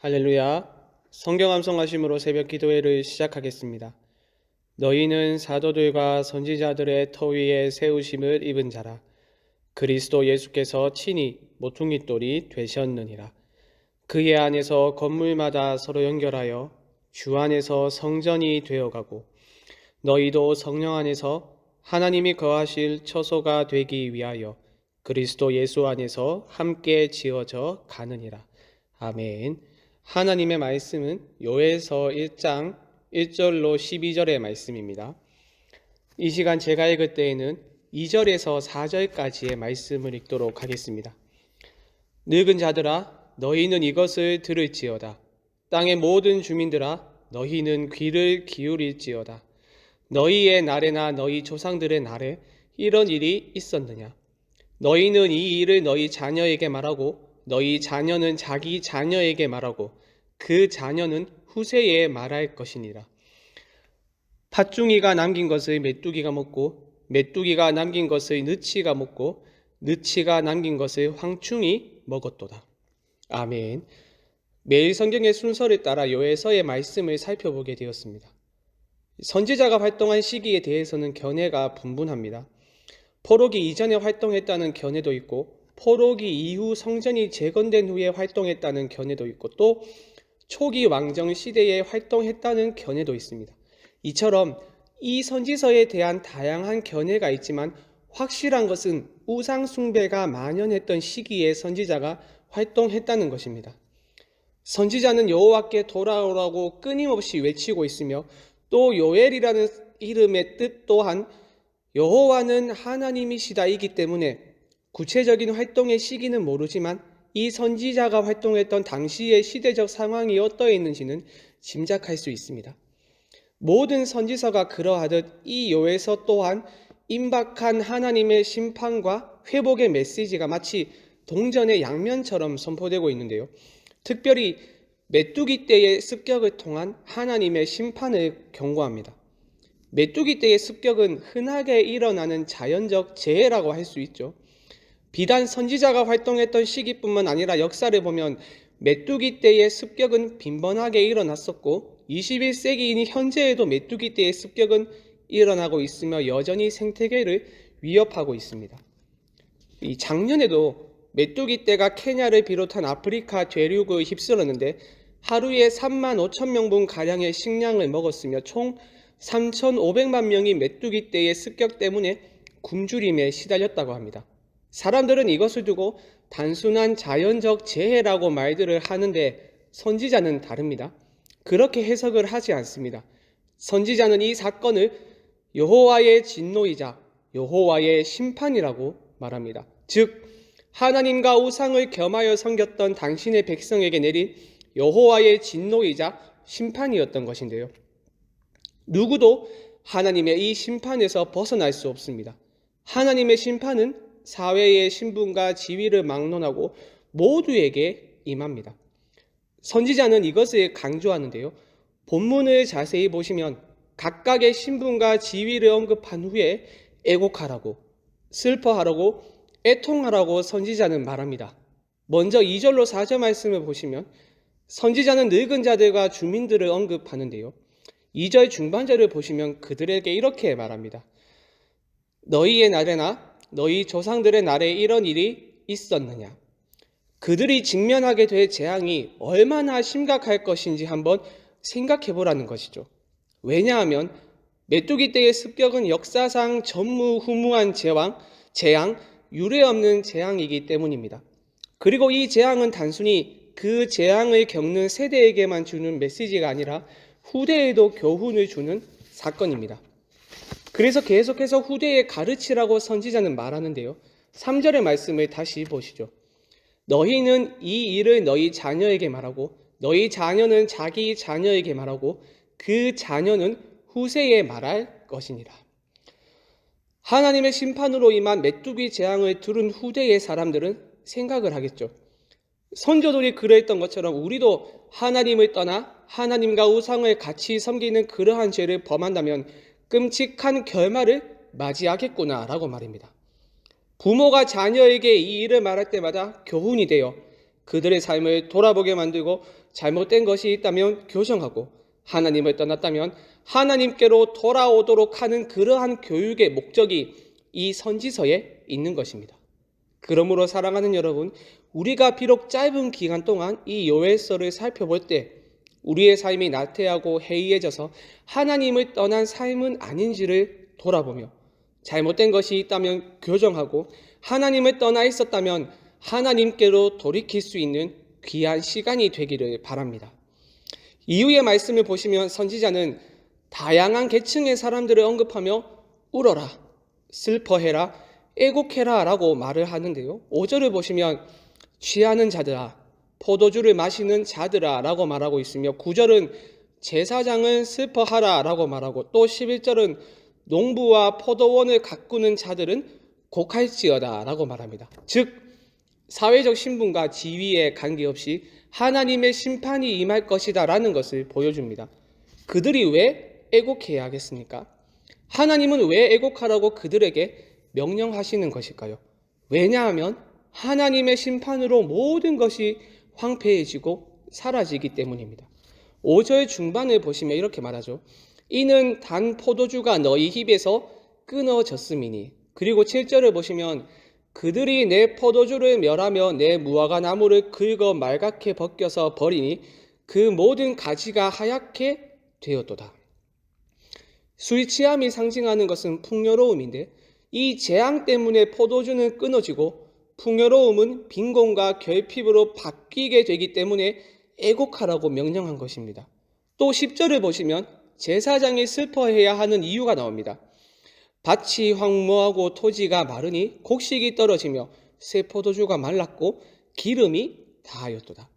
할렐루야. 성경 암송하심으로 새벽 기도회를 시작하겠습니다. 너희는 사도들과 선지자들의 터 위에 세우심을 입은 자라. 그리스도 예수께서 친히 모퉁이 돌이 되셨느니라. 그의 안에서 건물마다 서로 연결하여 주 안에서 성전이 되어가고 너희도 성령 안에서 하나님이 거하실 처소가 되기 위하여 그리스도 예수 안에서 함께 지어져 가느니라. 아멘. 하나님의 말씀은 요에서 1장 1절로 12절의 말씀입니다. 이 시간 제가 읽을 때에는 2절에서 4절까지의 말씀을 읽도록 하겠습니다. 늙은 자들아 너희는 이것을 들을지어다. 땅의 모든 주민들아 너희는 귀를 기울일지어다. 너희의 날에나 너희 조상들의 날에 이런 일이 있었느냐? 너희는 이 일을 너희 자녀에게 말하고 너희 자녀는 자기 자녀에게 말하고 그 자녀는 후세에 말할 것이니라. 팥중이가 남긴 것을 메뚜기가 먹고 메뚜기가 남긴 것을 느치가 먹고 느치가 남긴 것을 황충이 먹었도다. 아멘. 매일 성경의 순서를 따라 요에서의 말씀을 살펴보게 되었습니다. 선지자가 활동한 시기에 대해서는 견해가 분분합니다. 포로기 이전에 활동했다는 견해도 있고 포로기 이후 성전이 재건된 후에 활동했다는 견해도 있고 또 초기 왕정 시대에 활동했다는 견해도 있습니다. 이처럼 이 선지서에 대한 다양한 견해가 있지만 확실한 것은 우상 숭배가 만연했던 시기에 선지자가 활동했다는 것입니다. 선지자는 여호와께 돌아오라고 끊임없이 외치고 있으며 또 요엘이라는 이름의 뜻 또한 여호와는 하나님이시다이기 때문에 구체적인 활동의 시기는 모르지만 이 선지자가 활동했던 당시의 시대적 상황이 어떠했는지는 짐작할 수 있습니다. 모든 선지서가 그러하듯 이 요에서 또한 임박한 하나님의 심판과 회복의 메시지가 마치 동전의 양면처럼 선포되고 있는데요. 특별히 메뚜기 떼의 습격을 통한 하나님의 심판을 경고합니다. 메뚜기 떼의 습격은 흔하게 일어나는 자연적 재해라고 할 수 있죠. 비단 선지자가 활동했던 시기뿐만 아니라 역사를 보면 메뚜기 떼의 습격은 빈번하게 일어났었고 21세기인 현재에도 메뚜기 떼의 습격은 일어나고 있으며 여전히 생태계를 위협하고 있습니다. 이 작년에도 메뚜기 떼가 케냐를 비롯한 아프리카 대륙을 휩쓸었는데 하루에 3만 5천 명분 가량의 식량을 먹었으며 총 3,500만 명이 메뚜기 떼의 습격 때문에 굶주림에 시달렸다고 합니다. 사람들은 이것을 두고 단순한 자연적 재해라고 말들을 하는데 선지자는 다릅니다. 그렇게 해석을 하지 않습니다. 선지자는 이 사건을 여호와의 진노이자 여호와의 심판이라고 말합니다. 즉 하나님과 우상을 겸하여 섬겼던 당신의 백성에게 내린 여호와의 진노이자 심판이었던 것인데요. 누구도 하나님의 이 심판에서 벗어날 수 없습니다. 하나님의 심판은 사회의 신분과 지위를 막론하고 모두에게 임합니다. 선지자는 이것을 강조하는데요. 본문을 자세히 보시면 각각의 신분과 지위를 언급한 후에 애곡하라고, 슬퍼하라고, 애통하라고 선지자는 말합니다. 먼저 2절로 4절 말씀을 보시면 선지자는 늙은 자들과 주민들을 언급하는데요. 2절 중반절을 보시면 그들에게 이렇게 말합니다. 너희의 날에나 너희 조상들의 날에 이런 일이 있었느냐? 그들이 직면하게 될 재앙이 얼마나 심각할 것인지 한번 생각해 보라는 것이죠. 왜냐하면 메뚜기 떼의 습격은 역사상 전무후무한 재앙, 유례없는 재앙이기 때문입니다. 그리고 이 재앙은 단순히 그 재앙을 겪는 세대에게만 주는 메시지가 아니라 후대에도 교훈을 주는 사건입니다. 그래서 계속해서 후대에 가르치라고 선지자는 말하는데요. 3절의 말씀을 다시 보시죠. 너희는 이 일을 너희 자녀에게 말하고 너희 자녀는 자기 자녀에게 말하고 그 자녀는 후세에 말할 것이니라. 하나님의 심판으로 임한 메뚜기 재앙을 들은 후대의 사람들은 생각을 하겠죠. 선조들이 그랬던 것처럼 우리도 하나님을 떠나 하나님과 우상을 같이 섬기는 그러한 죄를 범한다면 끔찍한 결말을 맞이하겠구나라고 말입니다. 부모가 자녀에게 이 일을 말할 때마다 교훈이 되어 그들의 삶을 돌아보게 만들고 잘못된 것이 있다면 교정하고 하나님을 떠났다면 하나님께로 돌아오도록 하는 그러한 교육의 목적이 이 선지서에 있는 것입니다. 그러므로 사랑하는 여러분, 우리가 비록 짧은 기간 동안 이 요엘서를 살펴볼 때 우리의 삶이 나태하고 해이해져서 하나님을 떠난 삶은 아닌지를 돌아보며 잘못된 것이 있다면 교정하고 하나님을 떠나 있었다면 하나님께로 돌이킬 수 있는 귀한 시간이 되기를 바랍니다. 이후의 말씀을 보시면 선지자는 다양한 계층의 사람들을 언급하며 울어라, 슬퍼해라, 애곡해라 라고 말을 하는데요. 5절을 보시면 취하는 자들아, 포도주를 마시는 자들아 라고 말하고 있으며 9절은 제사장은 슬퍼하라 라고 말하고 또 11절은 농부와 포도원을 가꾸는 자들은 곡할지어다 라고 말합니다. 즉 사회적 신분과 지위에 관계없이 하나님의 심판이 임할 것이다 라는 것을 보여줍니다. 그들이 왜 애곡해야 하겠습니까? 하나님은 왜 애곡하라고 그들에게 명령하시는 것일까요? 왜냐하면 하나님의 심판으로 모든 것이 황폐해지고 사라지기 때문입니다. 5절 중반을 보시면 이렇게 말하죠. 이는 단 포도주가 너희 입에서 끊어졌음이니. 그리고 7절을 보시면 그들이 내 포도주를 멸하며 내 무화과 나무를 긁어 말갛게 벗겨서 버리니 그 모든 가지가 하얗게 되었도다. 술 취함이 상징하는 것은 풍요로움인데 이 재앙 때문에 포도주는 끊어지고 풍요로움은 빈곤과 결핍으로 바뀌게 되기 때문에 애곡하라고 명령한 것입니다. 또 10절을 보시면 제사장이 슬퍼해야 하는 이유가 나옵니다. 밭이 황무하고 토지가 마르니 곡식이 떨어지며 새 포도주가 말랐고 기름이 다하였도다.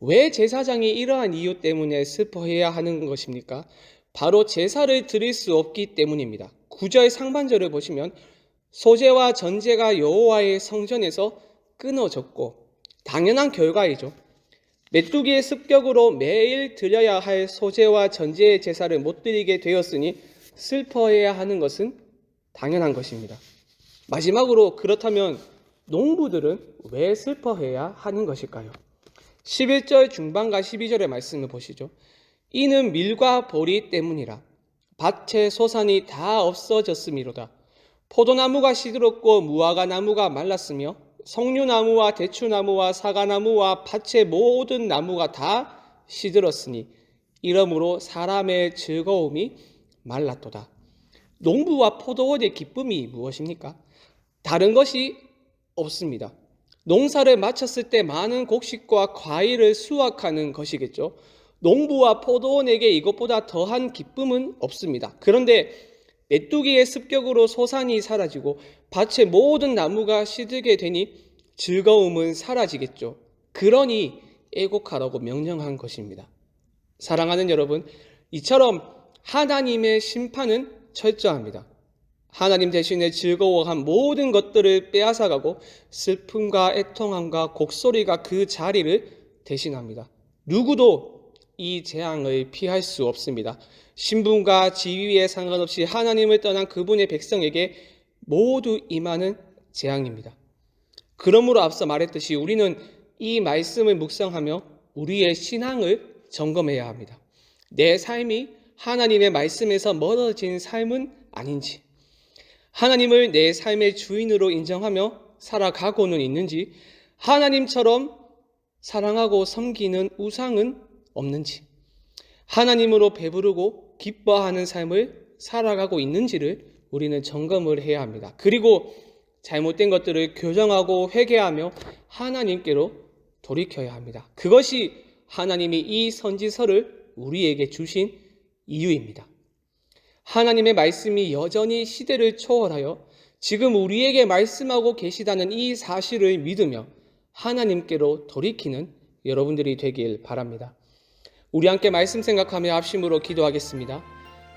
왜 제사장이 이러한 이유 때문에 슬퍼해야 하는 것입니까? 바로 제사를 드릴 수 없기 때문입니다. 9절 상반절을 보시면 소제와 전제가 여호와의 성전에서 끊어졌고 당연한 결과이죠. 메뚜기의 습격으로 매일 드려야 할 소제와 전제의 제사를 못 드리게 되었으니 슬퍼해야 하는 것은 당연한 것입니다. 마지막으로 그렇다면 농부들은 왜 슬퍼해야 하는 것일까요? 11절 중반과 12절의 말씀을 보시죠. 이는 밀과 보리 때문이라 밭의 소산이 다 없어졌음이로다. 포도나무가 시들었고 무화과 나무가 말랐으며 석류나무와 대추나무와 사과나무와 밭의 모든 나무가 다 시들었으니 이러므로 사람의 즐거움이 말랐도다. 농부와 포도원의 기쁨이 무엇입니까? 다른 것이 없습니다. 농사를 마쳤을 때 많은 곡식과 과일을 수확하는 것이겠죠. 농부와 포도원에게 이것보다 더한 기쁨은 없습니다. 그런데 메뚜기의 습격으로 소산이 사라지고 밭의 모든 나무가 시들게 되니 즐거움은 사라지겠죠. 그러니 애곡하라고 명령한 것입니다. 사랑하는 여러분, 이처럼 하나님의 심판은 철저합니다. 하나님 대신에 즐거워한 모든 것들을 빼앗아가고 슬픔과 애통함과 곡소리가 그 자리를 대신합니다. 누구도 이 재앙을 피할 수 없습니다. 신분과 지위에 상관없이 하나님을 떠난 그분의 백성에게 모두 임하는 재앙입니다. 그러므로 앞서 말했듯이 우리는 이 말씀을 묵상하며 우리의 신앙을 점검해야 합니다. 내 삶이 하나님의 말씀에서 멀어진 삶은 아닌지, 하나님을 내 삶의 주인으로 인정하며 살아가고는 있는지, 하나님처럼 사랑하고 섬기는 우상은 없는지, 하나님으로 배부르고 기뻐하는 삶을 살아가고 있는지를 우리는 점검을 해야 합니다. 그리고 잘못된 것들을 교정하고 회개하며 하나님께로 돌이켜야 합니다. 그것이 하나님이 이 선지서를 우리에게 주신 이유입니다. 하나님의 말씀이 여전히 시대를 초월하여 지금 우리에게 말씀하고 계시다는 이 사실을 믿으며 하나님께로 돌이키는 여러분들이 되길 바랍니다. 우리 함께 말씀 생각하며 합심으로 기도하겠습니다.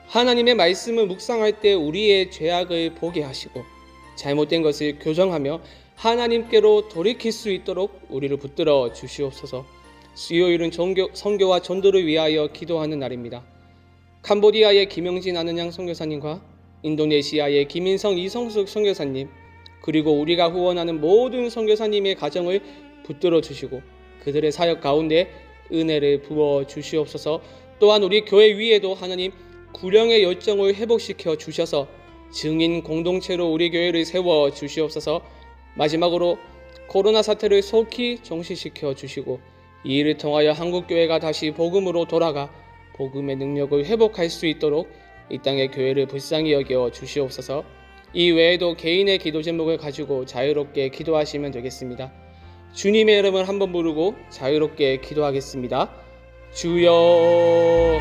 하나님의 말씀을 묵상할 때 우리의 죄악을 보게 하시고 잘못된 것을 교정하며 하나님께로 돌이킬 수 있도록 우리를 붙들어 주시옵소서. 수요일은 선교와 전도를 위하여 기도하는 날입니다. 캄보디아의 김영진 아는양 선교사님과 인도네시아의 김인성 이성숙 선교사님, 그리고 우리가 후원하는 모든 선교사님의 가정을 붙들어 주시고 그들의 사역 가운데 은혜를 부어 주시옵소서. 또한 우리 교회 위에도 하나님 구령의 열정을 회복시켜 주셔서 증인 공동체로 우리 교회를 세워 주시옵소서. 마지막으로 코로나 사태를 속히 정시시켜 주시고 이 일을 통하여 한국교회가 다시 복음으로 돌아가 복음의 능력을 회복할 수 있도록 이 땅의 교회를 불쌍히 여겨 주시옵소서. 이 외에도 개인의 기도 제목을 가지고 자유롭게 기도하시면 되겠습니다. 주님의 이름을 한번 부르고 자유롭게 기도하겠습니다. 주여.